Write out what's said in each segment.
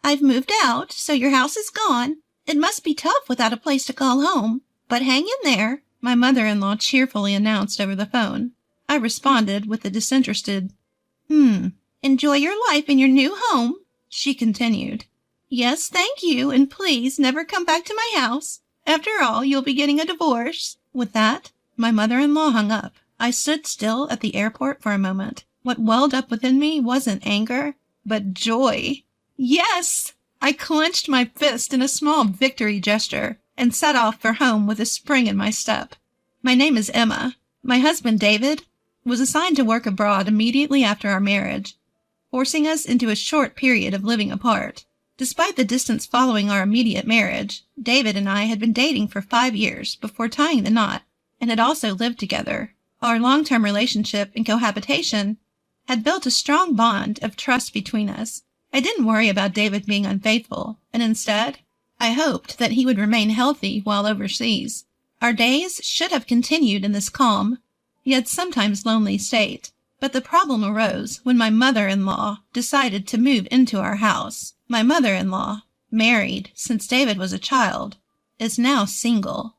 I've moved out, so your house is gone. It must be tough without a place to call home. But hang in there, my mother-in-law cheerfully announced over the phone. I responded with a disinterested, Enjoy your life in your new home, she continued. Yes, thank you, and please never come back to my house. After all, you'll be getting a divorce. With that, my mother-in-law hung up. I stood still at the airport for a moment. What welled up within me wasn't anger, but joy. Yes! I clenched my fist in a small victory gesture and set off for home with a spring in my step. My name is Emma. My husband, David, was assigned to work abroad immediately after our marriage, forcing us into a short period of living apart. Despite the distance following our immediate marriage, David and I had been dating for 5 years before tying the knot, and had also lived together. Our long-term relationship and cohabitation had built a strong bond of trust between us. I didn't worry about David being unfaithful, and instead, I hoped that he would remain healthy while overseas. Our days should have continued in this calm, yet sometimes lonely state. But the problem arose when my mother-in-law decided to move into our house. My mother-in-law, married since David was a child, is now single.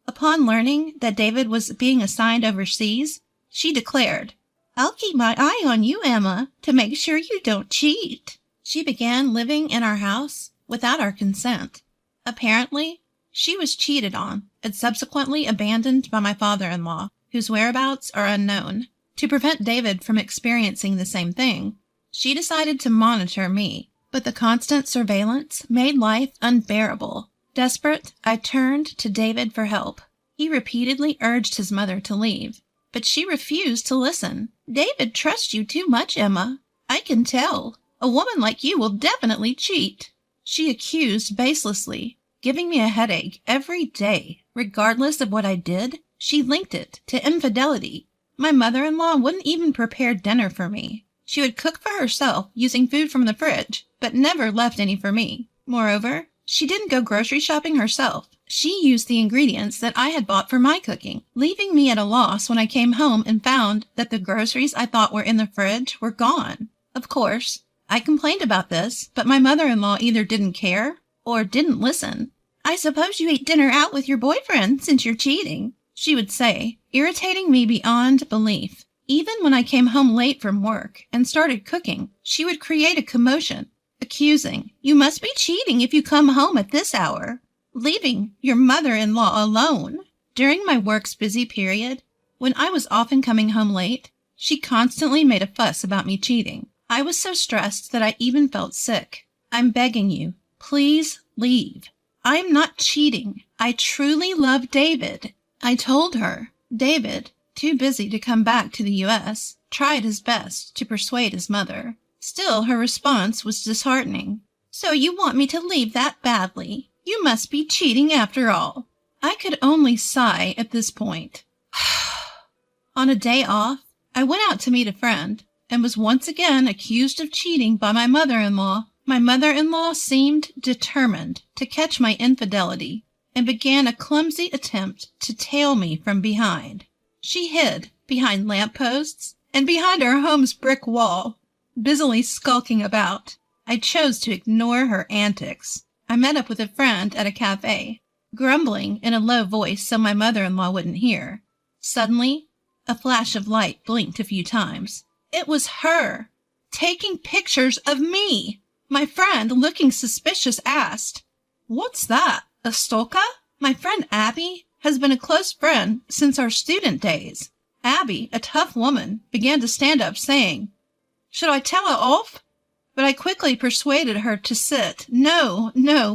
Upon learning that David was being assigned overseas, she declared, I'll keep my eye on you, Emma, to make sure you don't cheat. She began living in our house without our consent. Apparently, she was cheated on and subsequently abandoned by my father-in-law, whose whereabouts are unknown. To prevent David from experiencing the same thing, she decided to monitor me, but the constant surveillance made life unbearable. Desperate, I turned to David for help. He repeatedly urged his mother to leave, but she refused to listen. David trusts you too much, Emma. I can tell. A woman like you will definitely cheat, she accused baselessly, giving me a headache every day. Regardless of what I did, she linked it to infidelity. My mother-in-law wouldn't even prepare dinner for me. She would cook for herself using food from the fridge, but never left any for me. Moreover, she didn't go grocery shopping herself. She used the ingredients that I had bought for my cooking, leaving me at a loss when I came home and found that the groceries I thought were in the fridge were gone. Of course, I complained about this, but my mother-in-law either didn't care or didn't listen. I suppose you ate dinner out with your boyfriend since you're cheating, she would say, irritating me beyond belief. Even when I came home late from work and started cooking, she would create a commotion, accusing, you must be cheating if you come home at this hour, leaving your mother-in-law alone. During my work's busy period, when I was often coming home late, she constantly made a fuss about me cheating. I was so stressed that I even felt sick. I'm begging you, please leave. I'm not cheating. I truly love David. I told her. David, too busy to come back to the U.S., tried his best to persuade his mother. Still, her response was disheartening. So you want me to leave that badly? You must be cheating after all. I could only sigh at this point. On a day off, I went out to meet a friend and was once again accused of cheating by my mother-in-law. My mother-in-law seemed determined to catch my infidelity and began a clumsy attempt to tail me from behind. She hid behind lampposts and behind our home's brick wall, busily skulking about. I chose to ignore her antics. I met up with a friend at a cafe, grumbling in a low voice so my mother-in-law wouldn't hear. Suddenly, a flash of light blinked a few times. It was her, taking pictures of me. My friend, looking suspicious, asked, What's that, a stalker? My friend Abby has been a close friend since our student days. Abby, a tough woman, began to stand up, saying, Should I tell her off? But I quickly persuaded her to sit. No,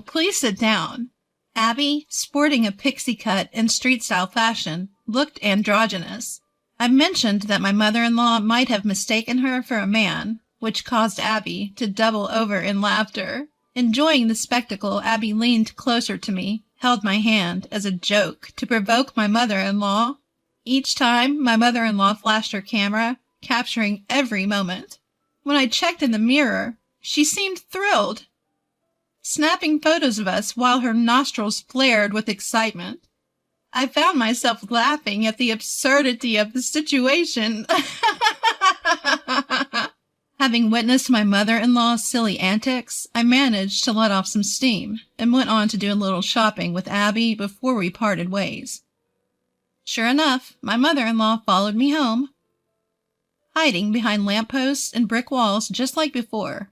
please sit down. Abby, sporting a pixie cut in street-style fashion, looked androgynous. I mentioned that my mother-in-law might have mistaken her for a man, which caused Abby to double over in laughter. Enjoying the spectacle, Abby leaned closer to me, held my hand as a joke to provoke my mother-in-law. Each time, my mother-in-law flashed her camera, capturing every moment. When I checked in the mirror, she seemed thrilled, snapping photos of us while her nostrils flared with excitement. I found myself laughing at the absurdity of the situation. Having witnessed my mother-in-law's silly antics, I managed to let off some steam and went on to do a little shopping with Abby before we parted ways. Sure enough, my mother-in-law followed me home, hiding behind lampposts and brick walls just like before.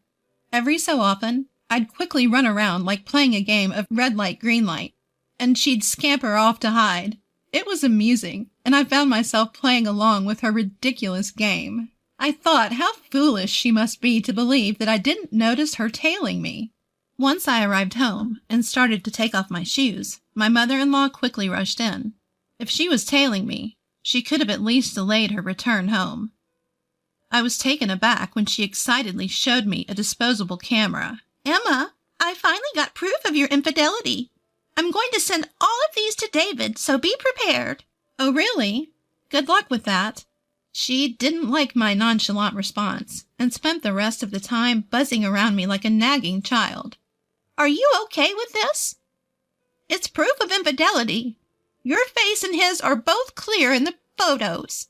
Every so often, I'd quickly run around like playing a game of red light, green light, and she'd scamper off to hide. It was amusing, and I found myself playing along with her ridiculous game. I thought how foolish she must be to believe that I didn't notice her tailing me. Once I arrived home and started to take off my shoes, my mother-in-law quickly rushed in. If she was tailing me, she could have at least delayed her return home. I was taken aback when she excitedly showed me a disposable camera. "Emma, I finally got proof of your infidelity. I'm going to send all of these to David, so be prepared." "Oh, really? Good luck with that." She didn't like my nonchalant response and spent the rest of the time buzzing around me like a nagging child. "Are you okay with this? It's proof of infidelity. Your face and his are both clear in the photos."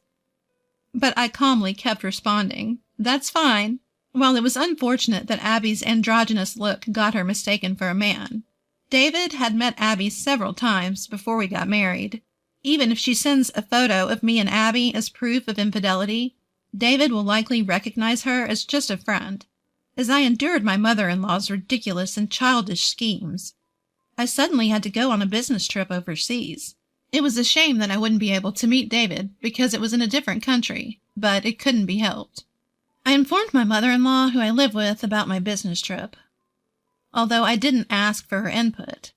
But I calmly kept responding, "That's fine." While it was unfortunate that Abby's androgynous look got her mistaken for a man, David had met Abby several times before we got married. Even if she sends a photo of me and Abby as proof of infidelity, David will likely recognize her as just a friend. As I endured my mother-in-law's ridiculous and childish schemes, I suddenly had to go on a business trip overseas. It was a shame that I wouldn't be able to meet David because it was in a different country, but it couldn't be helped. I informed my mother-in-law, who I live with, about my business trip, although I didn't ask for her input.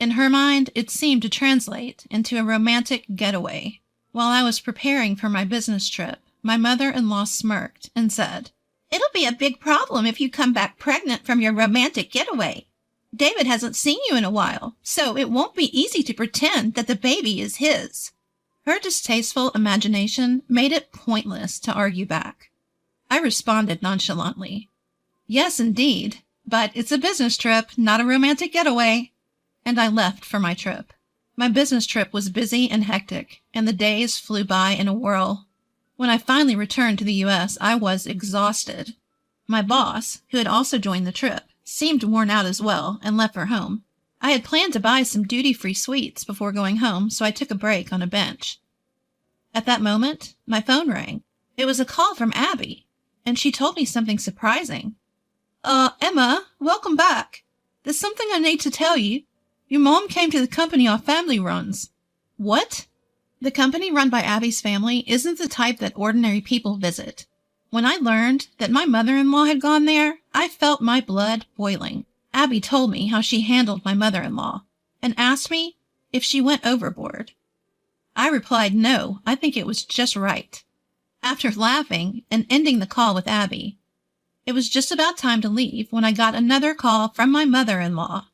In her mind, it seemed to translate into a romantic getaway. While I was preparing for my business trip, my mother-in-law smirked and said, "It'll be a big problem if you come back pregnant from your romantic getaway. David hasn't seen you in a while, so it won't be easy to pretend that the baby is his." Her distasteful imagination made it pointless to argue back. I responded nonchalantly, "Yes, indeed, but it's a business trip, not a romantic getaway," and I left for my trip. My business trip was busy and hectic, and the days flew by in a whirl. When I finally returned to the U.S., I was exhausted. My boss, who had also joined the trip, seemed worn out as well and left for home. I had planned to buy some duty-free sweets before going home, so I took a break on a bench. At that moment, my phone rang. It was a call from Abby, and she told me something surprising. Emma, welcome back. There's something I need to tell you. Your mom came to the company our family runs." "What?" "The company run by Abby's family isn't the type that ordinary people visit. When I learned that my mother-in-law had gone there, I felt my blood boiling. Abby told me how she handled my mother-in-law and asked me if she went overboard. I replied no, I think it was just right. After laughing and ending the call with Abby, it was just about time to leave when I got another call from my mother-in-law.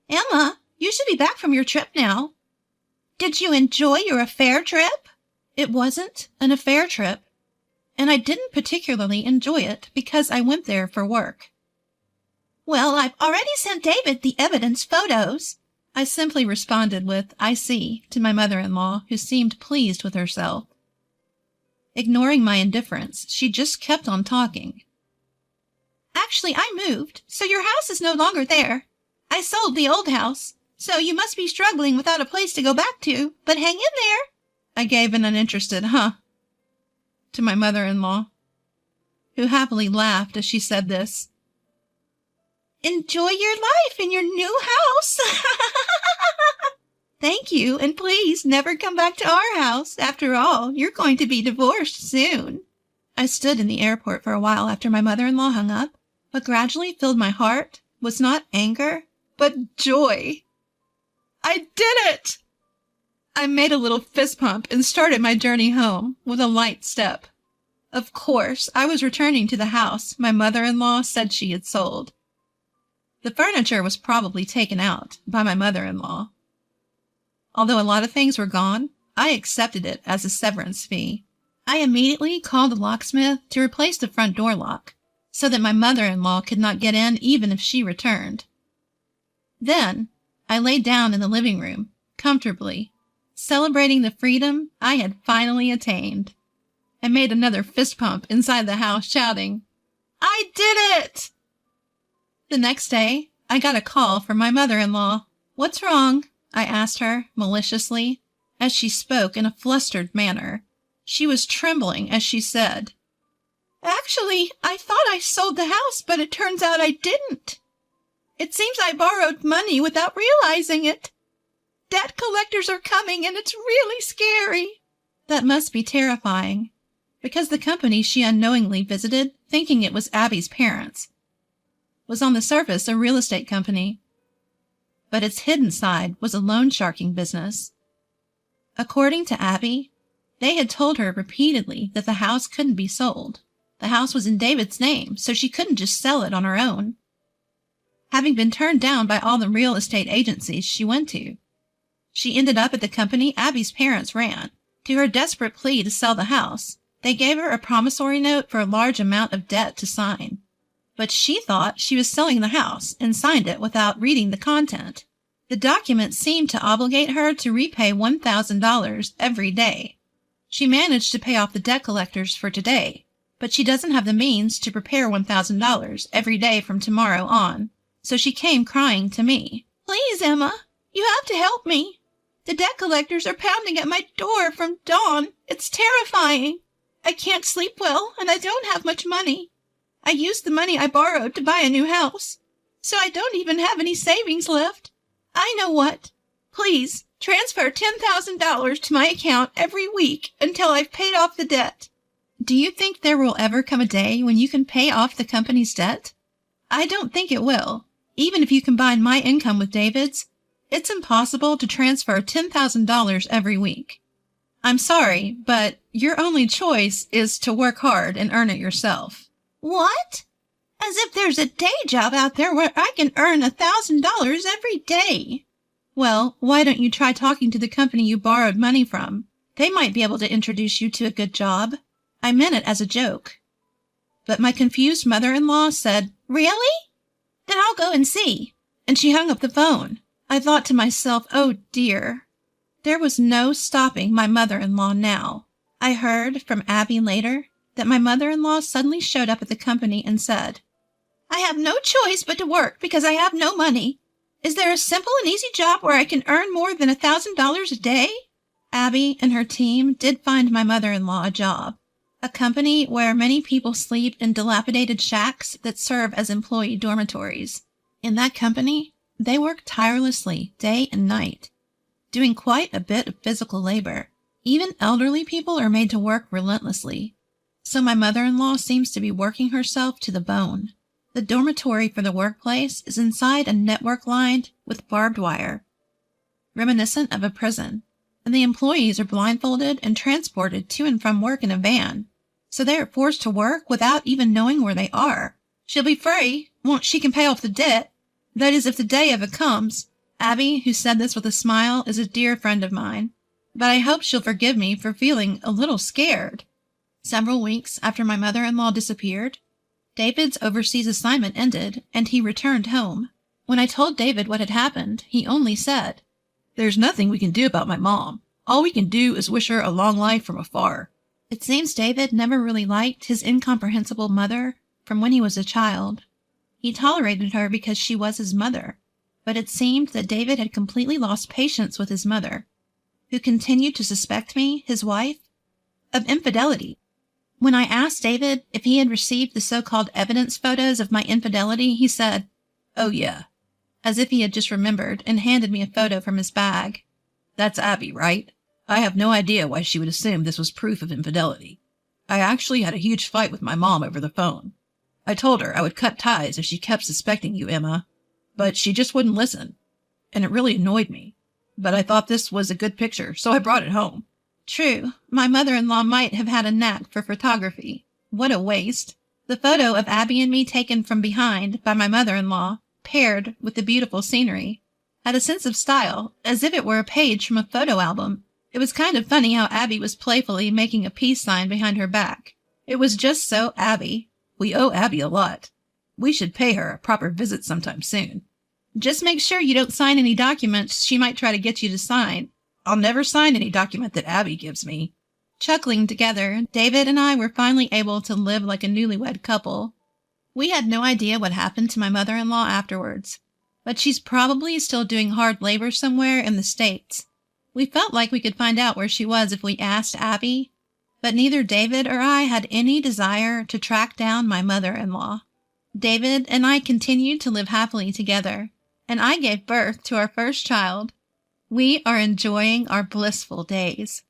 "Emma, you should be back from your trip now. Did you enjoy your affair trip?" It wasn't an affair trip, and I didn't particularly enjoy it because I went there for work. "Well, I've already sent David the evidence photos." I simply responded with, "I see," to my mother-in-law, who seemed pleased with herself. Ignoring my indifference, she just kept on talking. "Actually, I moved, so your house is no longer there. I sold the old house, so you must be struggling without a place to go back to, but hang in there." I gave an uninterested "huh" to my mother-in-law, who happily laughed as she said this. "Enjoy your life in your new house." "Thank you, and please never come back to our house. After all, you're going to be divorced soon." I stood in the airport for a while after my mother-in-law hung up. What gradually filled my heart was not anger, but joy. I did it! I made a little fist pump and started my journey home with a light step. Of course, I was returning to the house my mother-in-law said she had sold. The furniture was probably taken out by my mother-in-law. Although a lot of things were gone, I accepted it as a severance fee. I immediately called the locksmith to replace the front door lock, so that my mother-in-law could not get in even if she returned. Then, I lay down in the living room, comfortably, celebrating the freedom I had finally attained. I made another fist pump inside the house, shouting, I did it! The next day, I got a call from my mother-in-law. What's wrong? I asked her, maliciously, as she spoke in a flustered manner. She was trembling as she said, Actually, I thought I sold the house, but it turns out I didn't. It seems I borrowed money without realizing it. Debt collectors are coming, and it's really scary. That must be terrifying, because the company she unknowingly visited, thinking it was Abby's parents, was on the surface a real estate company, but its hidden side was a loan sharking business. According to Abby, they had told her repeatedly that the house couldn't be sold. The house was in David's name, so she couldn't just sell it on her own. Having been turned down by all the real estate agencies she went to, she ended up at the company Abby's parents ran. To her desperate plea to sell the house, they gave her a promissory note for a large amount of debt to sign. But she thought she was selling the house and signed it without reading the content. The document seemed to obligate her to repay $1,000 every day. She managed to pay off the debt collectors for today, but she doesn't have the means to prepare $1,000 every day from tomorrow on. So she came crying to me. Please, Emma, you have to help me. The debt collectors are pounding at my door from dawn. It's terrifying. I can't sleep well, and I don't have much money. I used the money I borrowed to buy a new house, so I don't even have any savings left. I know what. Please, transfer $10,000 to my account every week until I've paid off the debt. Do you think there will ever come a day when you can pay off the company's debt? I don't think it will. Even if you combine my income with David's, it's impossible to transfer $10,000 every week. I'm sorry, but your only choice is to work hard and earn it yourself. What? As if there's a day job out there where I can earn $1,000 every day. Well, why don't you try talking to the company you borrowed money from? They might be able to introduce you to a good job. I meant it as a joke. But my confused mother-in-law said, Really? Then I'll go and see. And she hung up the phone. I thought to myself, oh dear. There was no stopping my mother-in-law now. I heard from Abby later that my mother-in-law suddenly showed up at the company and said, I have no choice but to work because I have no money. Is there a simple and easy job where I can earn more than $1,000 a day? Abby and her team did find my mother-in-law a job. A company where many people sleep in dilapidated shacks that serve as employee dormitories. In that company, they work tirelessly day and night, doing quite a bit of physical labor. Even elderly people are made to work relentlessly. So my mother-in-law seems to be working herself to the bone. The dormitory for the workplace is inside a network lined with barbed wire, reminiscent of a prison, and the employees are blindfolded and transported to and from work in a van, so they are forced to work without even knowing where they are. She'll be free once she can pay off the debt. That is, if the day ever comes. Abby, who said this with a smile, is a dear friend of mine, but I hope she'll forgive me for feeling a little scared. Several weeks after my mother-in-law disappeared, David's overseas assignment ended, and he returned home. When I told David what had happened, he only said, There's nothing we can do about my mom. All we can do is wish her a long life from afar. It seems David never really liked his incomprehensible mother from when he was a child. He tolerated her because she was his mother, but it seemed that David had completely lost patience with his mother, who continued to suspect me, his wife, of infidelity. When I asked David if he had received the so-called evidence photos of my infidelity, he said, Oh yeah, as if he had just remembered, and handed me a photo from his bag. That's Abby, right? I have no idea why she would assume this was proof of infidelity. I actually had a huge fight with my mom over the phone. I told her I would cut ties if she kept suspecting you, Emma, but she just wouldn't listen, and it really annoyed me. But I thought this was a good picture, so I brought it home. True, my mother-in-law might have had a knack for photography. What a waste. The photo of Abby and me taken from behind by my mother-in-law, paired with the beautiful scenery, had a sense of style, as if it were a page from a photo album. It was kind of funny how Abby was playfully making a peace sign behind her back. It was just so Abby. We owe Abby a lot. We should pay her a proper visit sometime soon. Just make sure you don't sign any documents she might try to get you to sign. I'll never sign any document that Abby gives me. Chuckling together, David and I were finally able to live like a newlywed couple. We had no idea what happened to my mother-in-law afterwards, but she's probably still doing hard labor somewhere in the States. We felt like we could find out where she was if we asked Abby, but neither David or I had any desire to track down my mother-in-law. David and I continued to live happily together, and I gave birth to our first child. We are enjoying our blissful days.